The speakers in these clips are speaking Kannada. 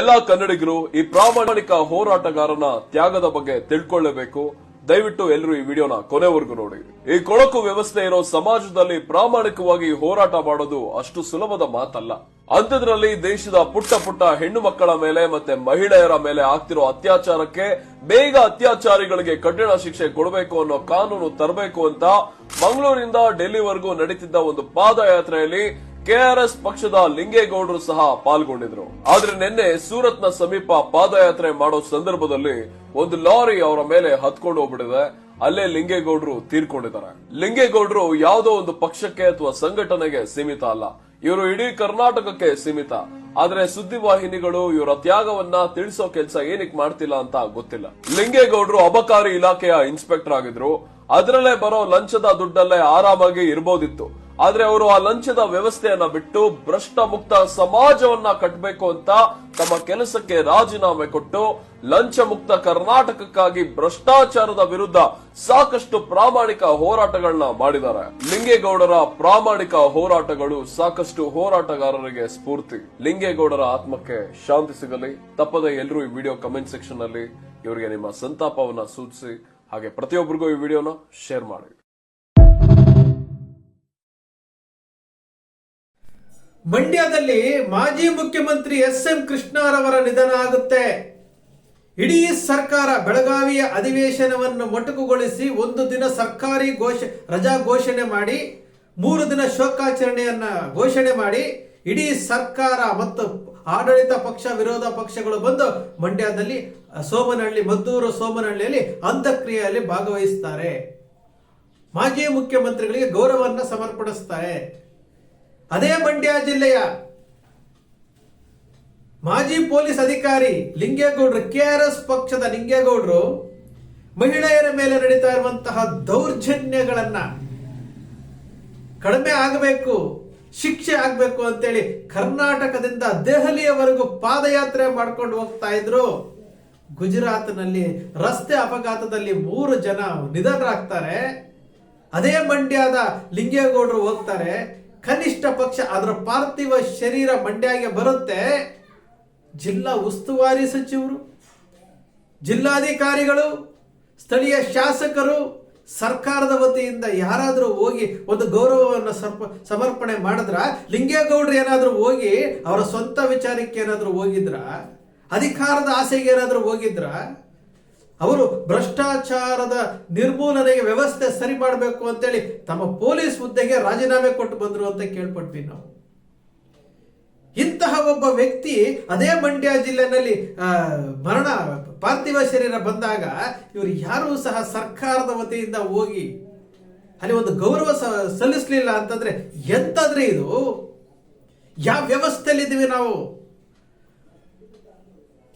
ಎಲ್ಲ ಕನ್ನಡಿಗರು ಈ ಪ್ರಾಮಾಣಿಕ ಹೋರಾಟಗಾರನ ತ್ಯಾಗದ ಬಗ್ಗೆ ತಿಳ್ಕೊಳ್ಳಬೇಕು. ದಯವಿಟ್ಟು ಎಲ್ಲರೂ ಈ ವಿಡಿಯೋನ ಕೊನೆವರೆಗೂ ನೋಡಿ. ಈ ಕೊಳಕು ವ್ಯವಸ್ಥೆ ಇರೋ ಸಮಾಜದಲ್ಲಿ ಪ್ರಾಮಾಣಿಕವಾಗಿ ಹೋರಾಟ ಮಾಡೋದು ಅಷ್ಟು ಸುಲಭದ ಮಾತಲ್ಲ. ಅಂಥದ್ರಲ್ಲಿ ದೇಶದ ಪುಟ್ಟ ಪುಟ್ಟ ಹೆಣ್ಣು ಮಕ್ಕಳ ಮೇಲೆ ಮತ್ತೆ ಮಹಿಳೆಯರ ಮೇಲೆ ಆಗ್ತಿರೋ ಅತ್ಯಾಚಾರಕ್ಕೆ ಬೇಗ ಅತ್ಯಾಚಾರಿಗಳಿಗೆ ಕಠಿಣ ಶಿಕ್ಷೆ ಕೊಡಬೇಕು ಅನ್ನೋ ಕಾನೂನು ತರಬೇಕು ಅಂತ ಮಂಗಳೂರಿನಿಂದ ಡೆಲ್ಲಿವರೆಗೂ ನಡೀತಿದ್ದ ಒಂದು ಪಾದಯಾತ್ರೆಯಲ್ಲಿ ಕೆಆರ್ಎಸ್ ಪಕ್ಷದ ಲಿಂಗೇಗೌಡರು ಸಹ ಪಾಲ್ಗೊಂಡಿದ್ರು. ಆದ್ರೆ ನಿನ್ನೆ ಸೂರತ್ನ ಸಮೀಪ ಪಾದಯಾತ್ರೆ ಮಾಡೋ ಸಂದರ್ಭದಲ್ಲಿ ಒಂದು ಲಾರಿ ಅವರ ಮೇಲೆ ಹತ್ಕೊಂಡು ಹೋಗ್ಬಿಟ್ಟಿದೆ. ಅಲ್ಲೇ ಲಿಂಗೇಗೌಡರು ತೀರ್ಕೊಂಡಿದ್ದಾರೆ. ಲಿಂಗೇಗೌಡರು ಯಾವುದೋ ಒಂದು ಪಕ್ಷಕ್ಕೆ ಅಥವಾ ಸಂಘಟನೆಗೆ ಸೀಮಿತ ಅಲ್ಲ, ಇವರು ಇಡೀ ಕರ್ನಾಟಕಕ್ಕೆ ಸೀಮಿತ. ಆದ್ರೆ ಸುದ್ದಿವಾಹಿನಿಗಳು ಇವರ ತ್ಯಾಗವನ್ನ ತಿಳಿಸೋ ಕೆಲಸ ಏನಕ್ಕೆ ಮಾಡ್ತಿಲ್ಲ ಅಂತ ಗೊತ್ತಿಲ್ಲ. ಲಿಂಗೇಗೌಡರು ಅಬಕಾರಿ ಇಲಾಖೆಯ ಇನ್ಸ್ಪೆಕ್ಟರ್ ಆಗಿದ್ರು. ಅದರಲ್ಲೇ ಬರೋ ಲಂಚದ ದುಡ್ಡಲ್ಲೇ ಆರಾಮಾಗಿ ಇರಬಹುದಿತ್ತು. ಆದ್ರೆ ಅವರು ಆ ಲಂಚದ ವ್ಯವಸ್ಥೆಯನ್ನ ಬಿಟ್ಟು ಭ್ರಷ್ಟ ಮುಕ್ತ ಸಮಾಜವನ್ನ ಕಟ್ಟಬೇಕು ಅಂತ ತಮ್ಮ ಕೆಲಸಕ್ಕೆ ರಾಜೀನಾಮೆ ಕೊಟ್ಟು ಲಂಚ ಮುಕ್ತ ಕರ್ನಾಟಕಕ್ಕಾಗಿ ಭ್ರಷ್ಟಾಚಾರದ ವಿರುದ್ಧ ಸಾಕಷ್ಟು ಪ್ರಾಮಾಣಿಕ ಹೋರಾಟಗಳನ್ನ ಮಾಡಿದ್ದಾರೆ. ಲಿಂಗೇಗೌಡರ ಪ್ರಾಮಾಣಿಕ ಹೋರಾಟಗಳು ಸಾಕಷ್ಟು ಹೋರಾಟಗಾರರಿಗೆ ಸ್ಫೂರ್ತಿ. ಲಿಂಗೇಗೌಡರ ಆತ್ಮಕ್ಕೆ ಶಾಂತಿ ಸಿಗಲಿ. ತಪ್ಪದೆ ಎಲ್ಲರೂ ಈ ವಿಡಿಯೋ ಕಮೆಂಟ್ ಸೆಕ್ಷನ್ ನಲ್ಲಿ ಇವರಿಗೆ ನಿಮ್ಮ ಸಂತಾಪವನ್ನ ಸೂಚಿಸಿ. ಹಾಗೆ ಪ್ರತಿಯೊಬ್ಬರಿಗೂ ಈ ವಿಡಿಯೋನ ಶೇರ್ ಮಾಡಿ. ಮಂಡ್ಯದಲ್ಲಿ ಮಾಜಿ ಮುಖ್ಯಮಂತ್ರಿ ಎಸ್.ಎಂ. ಕೃಷ್ಣರವರ ನಿಧನ ಆಗುತ್ತೆ. ಇಡೀ ಸರ್ಕಾರ ಬೆಳಗಾವಿಯ ಅಧಿವೇಶನವನ್ನು ಮೊಟಕುಗೊಳಿಸಿ ಒಂದು ದಿನ ಸರ್ಕಾರಿ ರಜಾ ಘೋಷಣೆ ಮಾಡಿ 3 ದಿನ ಶೋಕಾಚರಣೆಯನ್ನ ಘೋಷಣೆ ಮಾಡಿ ಇಡೀ ಸರ್ಕಾರ ಮತ್ತು ಆಡಳಿತ ಪಕ್ಷ ವಿರೋಧ ಪಕ್ಷಗಳು ಬಂದು ಮಂಡ್ಯದಲ್ಲಿ ಮದ್ದೂರು ಸೋಮನಹಳ್ಳಿಯಲ್ಲಿ ಅಂತ್ಯಕ್ರಿಯೆಯಲ್ಲಿ ಭಾಗವಹಿಸುತ್ತಾರೆ. ಮಾಜಿ ಮುಖ್ಯಮಂತ್ರಿಗಳಿಗೆ ಗೌರವವನ್ನು ಸಮರ್ಪಡಿಸುತ್ತಾರೆ. ಅದೇ ಮಂಡ್ಯ ಜಿಲ್ಲೆಯ ಮಾಜಿ ಪೊಲೀಸ್ ಅಧಿಕಾರಿ ಲಿಂಗೇಗೌಡರು, ಕೆಆರ್ಎಸ್ ಪಕ್ಷದ ಲಿಂಗೇಗೌಡರು ಮಹಿಳೆಯರ ಮೇಲೆ ನಡೀತಾ ಇರುವಂತಹ ದೌರ್ಜನ್ಯಗಳನ್ನ ಕಡಿಮೆ ಆಗಬೇಕು, ಶಿಕ್ಷೆ ಆಗಬೇಕು ಅಂತೇಳಿ ಕರ್ನಾಟಕದಿಂದ ದೆಹಲಿಯವರೆಗೂ ಪಾದಯಾತ್ರೆ ಮಾಡ್ಕೊಂಡು ಹೋಗ್ತಾ ಇದ್ರು. ಗುಜರಾತ್ನಲ್ಲಿ ರಸ್ತೆ ಅಪಘಾತದಲ್ಲಿ 3 ಜನ ನಿಧನರಾಗ್ತಾರೆ. ಅದೇ ಮಂಡ್ಯದ ಲಿಂಗೇಗೌಡರು ಹೋಗ್ತಾರೆ. ಕನಿಷ್ಠ ಪಕ್ಷ ಅದರ ಪಾರ್ಥಿವ ಶರೀರ ಮಂಡ್ಯಗೆ ಬರುತ್ತೆ. ಜಿಲ್ಲಾ ಉಸ್ತುವಾರಿ ಸಚಿವರು, ಜಿಲ್ಲಾಧಿಕಾರಿಗಳು, ಸ್ಥಳೀಯ ಶಾಸಕರು, ಸರ್ಕಾರದ ವತಿಯಿಂದ ಯಾರಾದರೂ ಹೋಗಿ ಒಂದು ಗೌರವವನ್ನು ಸಮರ್ಪಣೆ ಮಾಡಿದ್ರ? ಲಿಂಗೇಗೌಡರು ಏನಾದರೂ ಹೋಗಿ ಅವರ ಸ್ವಂತ ವಿಚಾರಕ್ಕೆ ಏನಾದರೂ ಹೋಗಿದ್ರ? ಅಧಿಕಾರದ ಆಸೆಗೆ ಏನಾದರೂ ಹೋಗಿದ್ರ? ಅವರು ಭ್ರಷ್ಟಾಚಾರದ ನಿರ್ಮೂಲನೆಗೆ ವ್ಯವಸ್ಥೆ ಸರಿ ಮಾಡಬೇಕು ಅಂತೇಳಿ ತಮ್ಮ ಪೊಲೀಸ್ ಹುದ್ದೆಗೆ ರಾಜೀನಾಮೆ ಕೊಟ್ಟು ಬಂದ್ರು ಅಂತ ಕೇಳ್ಪಟ್ವಿ ನಾವು. ಇಂತಹ ಒಬ್ಬ ವ್ಯಕ್ತಿ ಅದೇ ಮಂಡ್ಯ ಜಿಲ್ಲೆನಲ್ಲಿ ಪಾರ್ಥಿವ ಶರೀರ ಬಂದಾಗ ಇವರು ಯಾರೂ ಸಹ ಸರ್ಕಾರದ ವತಿಯಿಂದ ಹೋಗಿ ಅಲ್ಲಿ ಒಂದು ಗೌರವ ಸಲ್ಲಿಸಲಿಲ್ಲ ಅಂತಂದ್ರೆ ಎಂತಾದ್ರೆ ಇದು ಯಾವ ವ್ಯವಸ್ಥೆಯಲ್ಲಿ ಇದ್ದೀವಿ ನಾವು?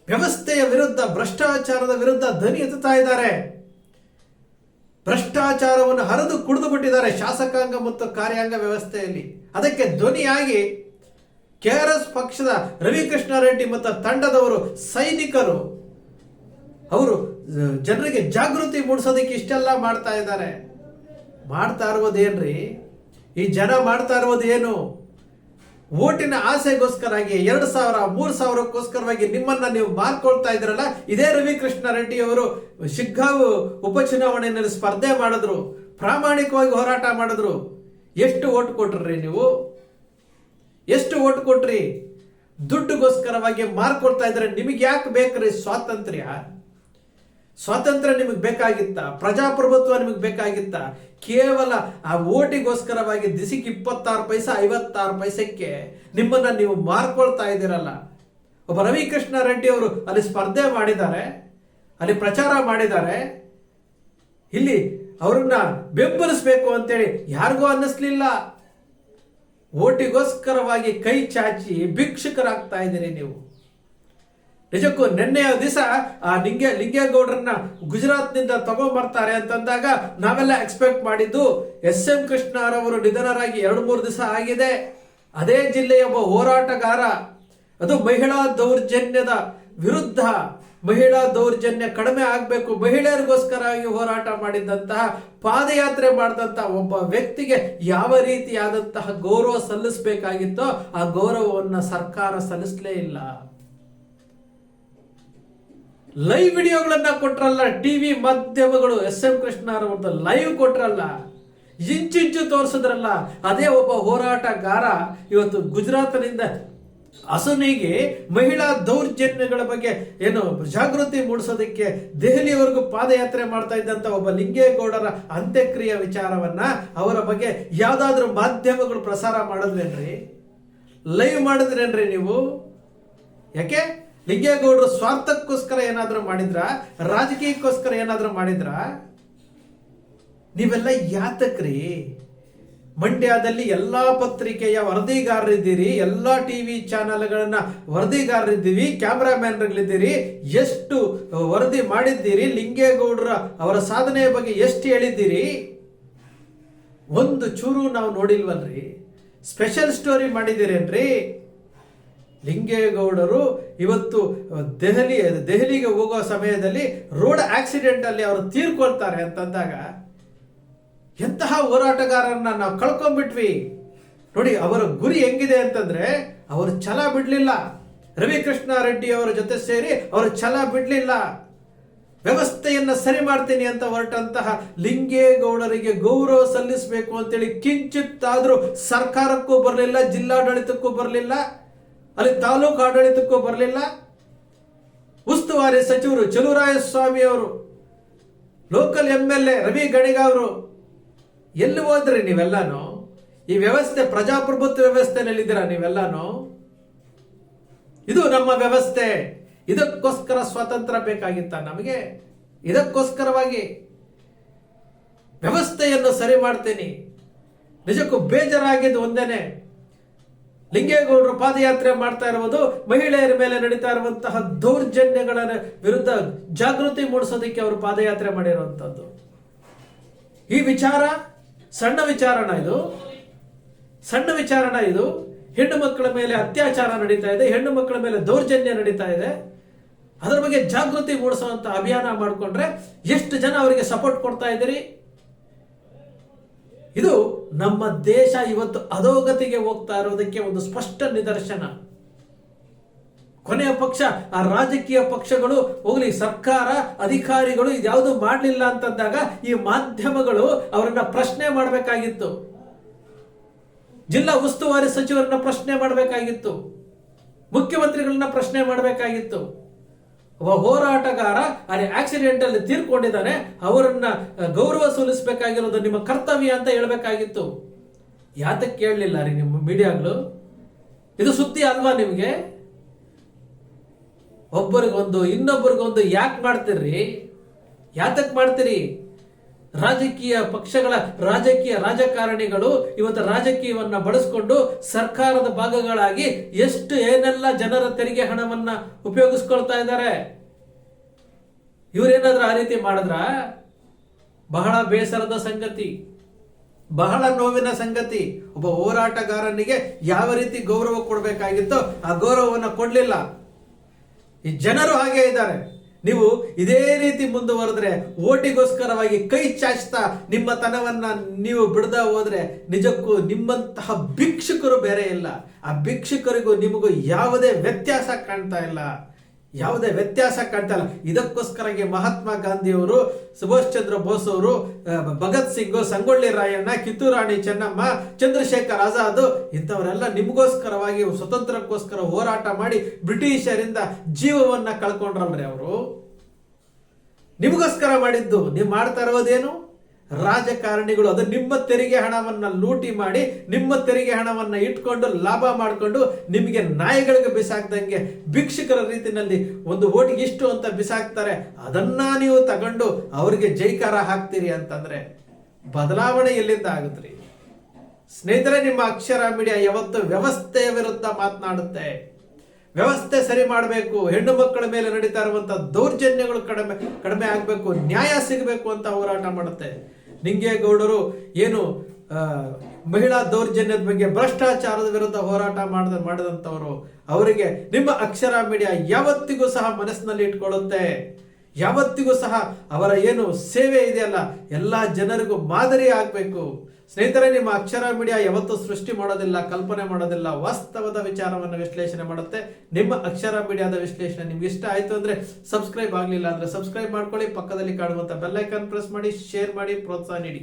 ವ್ಯವಸ್ಥೆಯ ವಿರುದ್ಧ, ಭ್ರಷ್ಟಾಚಾರದ ವಿರುದ್ಧ ಧ್ವನಿ ಎತ್ತುತ್ತಾ ಇದ್ದಾರೆ. ಭ್ರಷ್ಟಾಚಾರವನ್ನು ಹರಿದು ಕುಡಿದು ಬಿಟ್ಟಿದ್ದಾರೆ ಶಾಸಕಾಂಗ ಮತ್ತು ಕಾರ್ಯಾಂಗ ವ್ಯವಸ್ಥೆಯಲ್ಲಿ. ಅದಕ್ಕೆ ಧ್ವನಿಯಾಗಿ ಕೆಆರ್ಎಸ್ ಪಕ್ಷದ ರವಿಕೃಷ್ಣ ರೆಡ್ಡಿ ಮತ್ತು ತಂಡದವರು, ಸೈನಿಕರು, ಅವರು ಜನರಿಗೆ ಜಾಗೃತಿ ಮೂಡಿಸೋದಕ್ಕೆ ಇಷ್ಟೆಲ್ಲ ಮಾಡ್ತಾ ಇದ್ದಾರೆ. ಮಾಡ್ತಾ ಇರುವುದೇನ್ರಿ ಈ ಜನ? ಮಾಡ್ತಾ ಇರುವುದೇನು? ಓಟಿನ ಆಸೆಗೋಸ್ಕರಾಗಿ 2,000 3,000ಕ್ಕೋಸ್ಕರವಾಗಿ ನಿಮ್ಮನ್ನ ನೀವು ಮಾರ್ಕೊಳ್ತಾ ಇದ್ರಲ್ಲ. ಇದೇ ರವಿಕೃಷ್ಣ ರೆಡ್ಡಿ ಅವರು ಶಿಗ್ಗಾಂವ್ ಉಪಚುನಾವಣೆಯಲ್ಲಿ ಸ್ಪರ್ಧೆ ಮಾಡಿದ್ರು, ಪ್ರಾಮಾಣಿಕವಾಗಿ ಹೋರಾಟ ಮಾಡಿದ್ರು. ಎಷ್ಟು ಓಟ್ ಕೊಟ್ರಿ ನೀವು? ಎಷ್ಟು ಓಟ್ ಕೊಟ್ರಿ? ದುಡ್ಡುಗೋಸ್ಕರವಾಗಿ ಮಾರ್ಕೊಳ್ತಾ ಇದ್ರೆ ನಿಮಗೆ ಯಾಕೆ ಬೇಕ್ರಿ ಸ್ವಾತಂತ್ರ್ಯ? ಸ್ವಾತಂತ್ರ್ಯ ನಿಮಗೆ ಬೇಕಾಗಿತ್ತ? ಪ್ರಜಾಪ್ರಭುತ್ವ ನಿಮಗೆ ಬೇಕಾಗಿತ್ತ? ಕೇವಲ ಆ ಓಟಿಗೋಸ್ಕರವಾಗಿ ದಿಸಿಗೆ 26 ಪೈಸೆ 56 ಪೈಸೆಗೆ ನಿಮ್ಮನ್ನ ನೀವು ಮಾರ್ಕೊಳ್ತಾ ಇದ್ದೀರಲ್ಲ. ಒಬ್ಬ ರವಿಕೃಷ್ಣ ರೆಡ್ಡಿ ಅವರು ಅಲ್ಲಿ ಸ್ಪರ್ಧೆ ಮಾಡಿದ್ದಾರೆ, ಅಲ್ಲಿ ಪ್ರಚಾರ ಮಾಡಿದ್ದಾರೆ. ಇಲ್ಲಿ ಅವ್ರನ್ನ ಬೆಂಬಲಿಸಬೇಕು ಅಂತೇಳಿ ಯಾರಿಗೂ ಅನ್ನಿಸ್ಲಿಲ್ಲ. ಓಟಿಗೋಸ್ಕರವಾಗಿ ಕೈ ಚಾಚಿ ಭಿಕ್ಷುಕರಾಗ್ತಾ ಇದ್ದೀರಿ ನೀವು. ನಿಜಕ್ಕೂ ನಿನ್ನೆಯ ದಿವಸ ಆ ಲಿಂಗೇಗೌಡರನ್ನ ಗುಜರಾತ್ನಿಂದ ತಗೊಂಡ್ಬರ್ತಾರೆ ಅಂತಂದಾಗ ನಾವೆಲ್ಲ ಎಕ್ಸ್ಪೆಕ್ಟ್ ಮಾಡಿದ್ದು ಎಸ್.ಎಂ. ಕೃಷ್ಣರವರು ನಿಧನರಾಗಿ 2-3 ದಿವಸ ಆಗಿದೆ. ಅದೇ ಜಿಲ್ಲೆಯ ಒಬ್ಬ ಹೋರಾಟಗಾರ, ಅದು ಮಹಿಳಾ ದೌರ್ಜನ್ಯದ ವಿರುದ್ಧ, ಮಹಿಳಾ ದೌರ್ಜನ್ಯ ಕಡಿಮೆ ಆಗಬೇಕು, ಮಹಿಳೆಯರಿಗೋಸ್ಕರವಾಗಿ ಹೋರಾಟ ಮಾಡಿದಂತಹ, ಪಾದಯಾತ್ರೆ ಮಾಡಿದಂತಹ ಒಬ್ಬ ವ್ಯಕ್ತಿಗೆ ಯಾವ ರೀತಿಯಾದಂತಹ ಗೌರವ ಸಲ್ಲಿಸಬೇಕಾಗಿತ್ತೋ ಆ ಗೌರವವನ್ನು ಸರ್ಕಾರ ಸಲ್ಲಿಸಲೇ ಇಲ್ಲ. ಲೈವ್ ವಿಡಿಯೋಗಳನ್ನ ಕೊಟ್ರಲ್ಲ, ಟಿವಿ ಮಾಧ್ಯಮಗಳು ಎಸ್.ಎಂ. ಕೃಷ್ಣರವ್ರದ್ದು ಲೈವ್ ಕೊಟ್ರಲ್ಲ, ಇಂಚಿಂಚು ತೋರಿಸಿದ್ರಲ್ಲ. ಅದೇ ಒಬ್ಬ ಹೋರಾಟಗಾರ ಇವತ್ತು ಗುಜರಾತ್ನಿಂದ ಅಸನಿಗೆ ಮಹಿಳಾ ದೌರ್ಜನ್ಯಗಳ ಬಗ್ಗೆ ಏನು ಜಾಗೃತಿ ಮೂಡಿಸೋದಕ್ಕೆ ದೆಹಲಿಯವರೆಗೂ ಪಾದಯಾತ್ರೆ ಮಾಡ್ತಾ ಇದ್ದಂತ ಒಬ್ಬ ಲಿಂಗೇಗೌಡರ ಅಂತ್ಯಕ್ರಿಯೆ ವಿಚಾರವನ್ನ ಅವರ ಬಗ್ಗೆ ಯಾವ್ದಾದ್ರು ಮಾಧ್ಯಮಗಳು ಪ್ರಸಾರ ಮಾಡಿದ್ರೇನ್ರಿ? ಲೈವ್ ಮಾಡಿದ್ರೇನ್ರಿ ನೀವು? ಯಾಕೆ ಲಿಂಗೇಗೌಡರು ಸ್ವಾರ್ಥಕ್ಕೋಸ್ಕರ ಏನಾದ್ರೂ ಮಾಡಿದ್ರ? ರಾಜಕೀಯಕ್ಕೋಸ್ಕರ ಏನಾದ್ರೂ ಮಾಡಿದ್ರ? ನೀವೆಲ್ಲ ಯಾತಕ್ರಿ? ಮಂಡ್ಯದಲ್ಲಿ ಎಲ್ಲಾ ಪತ್ರಿಕೆಯ ವರದಿಗಾರರಿದ್ದೀರಿ, ಎಲ್ಲಾ ಟಿವಿ ಚಾನೆಲ್ಗಳನ್ನ ವರದಿಗಾರರಿದ್ದೀವಿ, ಕ್ಯಾಮ್ರಾಮ್ಯಾನ್ಗಳಿದ್ದೀರಿ. ಎಷ್ಟು ವರದಿ ಮಾಡಿದ್ದೀರಿ? ಲಿಂಗೇಗೌಡರ ಅವರ ಸಾಧನೆಯ ಬಗ್ಗೆ ಎಷ್ಟು ಹೇಳಿದ್ದೀರಿ? ಒಂದು ಚೂರು ನಾವು ನೋಡಿಲ್ವಲ್ರಿ. Special story ಮಾಡಿದ್ದೀರೇನ್ರಿ? ಲಿಂಗೇಗೌಡರು ಇವತ್ತು ದೆಹಲಿಗೆ ಹೋಗೋ ಸಮಯದಲ್ಲಿ ರೋಡ್ ಆಕ್ಸಿಡೆಂಟ್ ಅಲ್ಲಿ ಅವರು ತೀರ್ಕೊಳ್ತಾರೆ ಅಂತಂದಾಗ ಎಂತಹ ಹೋರಾಟಗಾರರನ್ನ ನಾವು ಕಳ್ಕೊಂಡ್ಬಿಟ್ವಿ. ನೋಡಿ ಅವರ ಗುರಿ ಹೆಂಗಿದೆ ಅಂತಂದ್ರೆ, ಅವರು ಛಲ ಬಿಡ್ಲಿಲ್ಲ. ರವಿಕೃಷ್ಣಾರೆಡ್ಡಿ ಅವರ ಜೊತೆ ಸೇರಿ ಅವರು ಛಲ ಬಿಡ್ಲಿಲ್ಲ. ವ್ಯವಸ್ಥೆಯನ್ನ ಸರಿ ಮಾಡ್ತೀನಿ ಅಂತ ಹೊರಟಂತಹ ಲಿಂಗೇಗೌಡರಿಗೆ ಗೌರವ ಸಲ್ಲಿಸಬೇಕು ಅಂತೇಳಿ ಕಿಂಚಿತ್ತಾದ್ರೂ ಸರ್ಕಾರಕ್ಕೂ ಬರಲಿಲ್ಲ, ಜಿಲ್ಲಾಡಳಿತಕ್ಕೂ ಬರಲಿಲ್ಲ, ಅಲ್ಲಿ ತಾಲೂಕು ಆಡಳಿತಕ್ಕೂ ಬರಲಿಲ್ಲ. ಉಸ್ತುವಾರಿ ಸಚಿವರು ಚಲುವರಾಯಸ್ವಾಮಿ ಅವರು, ಲೋಕಲ್ MLA ರವಿ ಗಣಿಗ ಅವರು, ಎಲ್ಲಿ ಹೋದ್ರಿ ನೀವೆಲ್ಲಾನು? ಈ ವ್ಯವಸ್ಥೆ ಪ್ರಜಾಪ್ರಭುತ್ವ ವ್ಯವಸ್ಥೆನಲ್ಲಿದ್ದೀರಾ ನೀವೆಲ್ಲಾನು? ಇದು ನಮ್ಮ ವ್ಯವಸ್ಥೆ. ಇದಕ್ಕೋಸ್ಕರ ಸ್ವಾತಂತ್ರ್ಯ ಬೇಕಾಗಿತ್ತ ನಮಗೆ? ಇದಕ್ಕೋಸ್ಕರವಾಗಿ ವ್ಯವಸ್ಥೆಯನ್ನು ಸರಿ ಮಾಡ್ತೀನಿ. ನಿಜಕ್ಕೂ ಬೇಜಾರಾಗಿದ್ದು ಒಂದೇನೆ, ಲಿಂಗೇಗೌಡರು ಪಾದಯಾತ್ರೆ ಮಾಡ್ತಾ ಇರುವುದು ಮಹಿಳೆಯರ ಮೇಲೆ ನಡೀತಾ ಇರುವಂತಹ ದೌರ್ಜನ್ಯಗಳ ವಿರುದ್ಧ ಜಾಗೃತಿ ಮೂಡಿಸೋದಕ್ಕೆ ಅವರು ಪಾದಯಾತ್ರೆ ಮಾಡಿರುವಂತದ್ದು. ಈ ವಿಚಾರ ಸಣ್ಣ ವಿಚಾರಣ ಇದು. ಹೆಣ್ಣು ಮಕ್ಕಳ ಮೇಲೆ ಅತ್ಯಾಚಾರ ನಡೀತಾ ಇದೆ, ಹೆಣ್ಣು ಮಕ್ಕಳ ಮೇಲೆ ದೌರ್ಜನ್ಯ ನಡೀತಾ ಇದೆ. ಅದರ ಬಗ್ಗೆ ಜಾಗೃತಿ ಮೂಡಿಸುವಂತ ಅಭಿಯಾನ ಮಾಡಿಕೊಂಡ್ರೆ ಎಷ್ಟು ಜನ ಅವರಿಗೆ ಸಪೋರ್ಟ್ ಕೊಡ್ತಾ ಇದ್ದೀರಿ? ಇದು ನಮ್ಮ ದೇಶ ಇವತ್ತು ಅಧೋಗತಿಗೆ ಹೋಗ್ತಾ ಇರೋದಕ್ಕೆ ಒಂದು ಸ್ಪಷ್ಟ ನಿದರ್ಶನ. ಕೊನೆಯ ಪಕ್ಷ ಆ ರಾಜಕೀಯ ಪಕ್ಷಗಳು ಹೋಗ್ಲಿ, ಸರ್ಕಾರ ಅಧಿಕಾರಿಗಳು ಇದ್ಯಾವುದು ಮಾಡಲಿಲ್ಲ ಅಂತಂದಾಗ ಈ ಮಾಧ್ಯಮಗಳು ಅವರನ್ನ ಪ್ರಶ್ನೆ ಮಾಡಬೇಕಾಗಿತ್ತು. ಜಿಲ್ಲಾ ಉಸ್ತುವಾರಿ ಸಚಿವರನ್ನ ಪ್ರಶ್ನೆ ಮಾಡಬೇಕಾಗಿತ್ತು, ಮುಖ್ಯಮಂತ್ರಿಗಳನ್ನ ಪ್ರಶ್ನೆ ಮಾಡಬೇಕಾಗಿತ್ತು. ಒಬ್ಬ ಹೋರಾಟಗಾರ ಅಲ್ಲಿ ಆಕ್ಸಿಡೆಂಟ್ ಅಲ್ಲಿ ತೀರ್ಕೊಂಡಿದ್ದಾನೆ, ಅವರನ್ನ ಗೌರವ ಸಲ್ಲಿಸಬೇಕಾಗಿರೋದು ನಿಮ್ಮ ಕರ್ತವ್ಯ ಅಂತ ಹೇಳ್ಬೇಕಾಗಿತ್ತು. ಯಾತಕ್ಕೆ ಕೇಳಲಿಲ್ಲ ರೀ ನಿಮ್ಮ ಮೀಡಿಯಾಗಳು? ಇದು ಸುದ್ದಿ ಅಲ್ವಾ ನಿಮ್ಗೆ? ಒಬ್ಬರಿಗೊಂದು ಇನ್ನೊಬ್ಬರಿಗೊಂದು ಯಾಕೆ ಮಾಡ್ತೀರಿ? ಯಾತಕ್ ಮಾಡ್ತೀರಿ? ರಾಜಕೀಯ ಪಕ್ಷಗಳ ರಾಜಕಾರಣಿಗಳು ಇವತ್ತು ರಾಜಕೀಯವನ್ನ ಬಳಸಿಕೊಂಡು ಸರ್ಕಾರದ ಭಾಗಗಳಾಗಿ ಏನೆಲ್ಲ ಜನರ ತೆರಿಗೆ ಹಣವನ್ನ ಉಪಯೋಗಿಸ್ಕೊಳ್ತಾ ಇದ್ದಾರೆ. ಇವರೇನಾದ್ರೂ ಆ ರೀತಿ ಮಾಡಿದ್ರ? ಬಹಳ ಬೇಸರದ ಸಂಗತಿ, ಬಹಳ ನೋವಿನ ಸಂಗತಿ. ಒಬ್ಬ ಹೋರಾಟಗಾರನಿಗೆ ಯಾವ ರೀತಿ ಗೌರವ ಕೊಡಬೇಕಾಗಿತ್ತೋ ಆ ಗೌರವವನ್ನು ಕೊಡ್ಲಿಲ್ಲ. ಈ ಜನರು ಹಾಗೆ ಇದ್ದಾರೆ. ನೀವು ಇದೇ ರೀತಿ ಮುಂದುವರೆದ್ರೆ, ಓಟಿಗೋಸ್ಕರವಾಗಿ ಕೈ ಚಾಚ್ತಾ ನಿಮ್ಮ ತನವನ್ನ ನೀವು ಬಿಡದ ಹೋದ್ರೆ ನಿಜಕ್ಕೂ ನಿಮ್ಮಂತಹ ಭಿಕ್ಷುಕರು ಬೇರೆ ಇಲ್ಲ. ಆ ಭಿಕ್ಷುಕರಿಗೂ ನಿಮಗೂ ಯಾವುದೇ ವ್ಯತ್ಯಾಸ ಕಾಣ್ತಾ ಇಲ್ಲ. ಇದಕ್ಕೋಸ್ಕರಗೆ ಮಹಾತ್ಮ ಗಾಂಧಿಯವರು, ಸುಭಾಷ್ ಚಂದ್ರ ಬೋಸ್ ಅವರು, ಭಗತ್ ಸಿಂಗ್, ಸಂಗೊಳ್ಳಿ ರಾಯಣ್ಣ, ಕಿತ್ತೂರು ರಾಣಿ ಚೆನ್ನಮ್ಮ, ಚಂದ್ರಶೇಖರ್ ಆಜಾದ್ ಇಂಥವರೆಲ್ಲ ನಿಮಗೋಸ್ಕರವಾಗಿ ಸ್ವತಂತ್ರಕ್ಕೋಸ್ಕರ ಹೋರಾಟ ಮಾಡಿ ಬ್ರಿಟಿಷರಿಂದ ಜೀವವನ್ನ ಕಳ್ಕೊಂಡ್ರಲ್ರಿ. ಅವರು ನಿಮಗೋಸ್ಕರ ಮಾಡಿದ್ದು. ನೀವು ಮಾಡ್ತಾ ಇರೋದೇನು? ರಾಜಕಾರಣಿಗಳು ಅದು ನಿಮ್ಮ ತೆರಿಗೆ ಹಣವನ್ನ ಲೂಟಿ ಮಾಡಿ, ನಿಮ್ಮ ತೆರಿಗೆ ಹಣವನ್ನ ಇಟ್ಕೊಂಡು ಲಾಭ ಮಾಡಿಕೊಂಡು ನಿಮಗೆ ನಾಯಿಗಳಿಗೆ ಬಿಸಾಕ್ದಂಗೆ ಭಿಕ್ಷುಕರ ರೀತಿಯಲ್ಲಿ ಒಂದು ಓಟಿಗೆ ಇಷ್ಟು ಅಂತ ಬಿಸಾಕ್ತಾರೆ. ಅದನ್ನ ನೀವು ತಗೊಂಡು ಅವರಿಗೆ ಜೈಕಾರ ಹಾಕ್ತೀರಿ ಅಂತಂದ್ರೆ ಬದಲಾವಣೆ ಎಲ್ಲಿಂದ ಆಗುತ್ರಿ? ಸ್ನೇಹಿತರೆ, ನಿಮ್ಮ ಅಕ್ಷರ ಮೀಡಿಯಾ ಯಾವತ್ತು ವ್ಯವಸ್ಥೆಯ ವಿರುದ್ಧ ಮಾತನಾಡುತ್ತೆ. ವ್ಯವಸ್ಥೆ ಸರಿ ಮಾಡಬೇಕು, ಹೆಣ್ಣು ಮಕ್ಕಳ ಮೇಲೆ ನಡೀತಾ ಇರುವಂತಹ ದೌರ್ಜನ್ಯಗಳು ಕಡಿಮೆ ಆಗಬೇಕು, ನ್ಯಾಯ ಸಿಗಬೇಕು ಅಂತ ಹೋರಾಟ ಮಾಡುತ್ತೆ. ಲಿಂಗೇಗೌಡರು ಏನು ಮಹಿಳಾ ದೌರ್ಜನ್ಯದ ಬಗ್ಗೆ, ಭ್ರಷ್ಟಾಚಾರದ ವಿರುದ್ಧ ಹೋರಾಟ ಮಾಡಿದಂಥವರು, ಅವರಿಗೆ ನಿಮ್ಮ ಅಕ್ಷರ ಮೀಡಿಯಾ ಯಾವತ್ತಿಗೂ ಸಹ ಮನಸ್ಸಿನಲ್ಲಿ ಇಟ್ಕೊಳ್ಳುತ್ತೆ. ಯಾವತ್ತಿಗೂ ಸಹ ಅವರ ಏನು ಸೇವೆ ಇದೆಯಲ್ಲ ಎಲ್ಲ ಜನರಿಗೂ ಮಾದರಿ ಆಗಬೇಕು. ಸ್ನೇಹಿತರೆ, ನಿಮ್ಮ ಅಕ್ಷರ ಮೀಡಿಯಾ ಯಾವತ್ತೂ ಸೃಷ್ಟಿ ಮಾಡೋದಿಲ್ಲ, ಕಲ್ಪನೆ ಮಾಡೋದಿಲ್ಲ, ವಾಸ್ತವದ ವಿಚಾರವನ್ನು ವಿಶ್ಲೇಷಣೆ ಮಾಡುತ್ತೆ. ನಿಮ್ಮ ಅಕ್ಷರ ಮೀಡಿಯಾದ ವಿಶ್ಲೇಷಣೆ ನಿಮ್ಗೆ ಇಷ್ಟ ಆಯ್ತು ಅಂದ್ರೆ ಸಬ್ಸ್ಕ್ರೈಬ್ ಆಗಲಿಲ್ಲ ಅಂದ್ರೆ ಸಬ್ಸ್ಕ್ರೈಬ್ ಮಾಡ್ಕೊಳ್ಳಿ, ಪಕ್ಕದಲ್ಲಿ ಕಾಣುವಂತ ಬೆಲ್ ಐಕಾನ್ ಪ್ರೆಸ್ ಮಾಡಿ, ಶೇರ್ ಮಾಡಿ, ಪ್ರೋತ್ಸಾಹ ನೀಡಿ.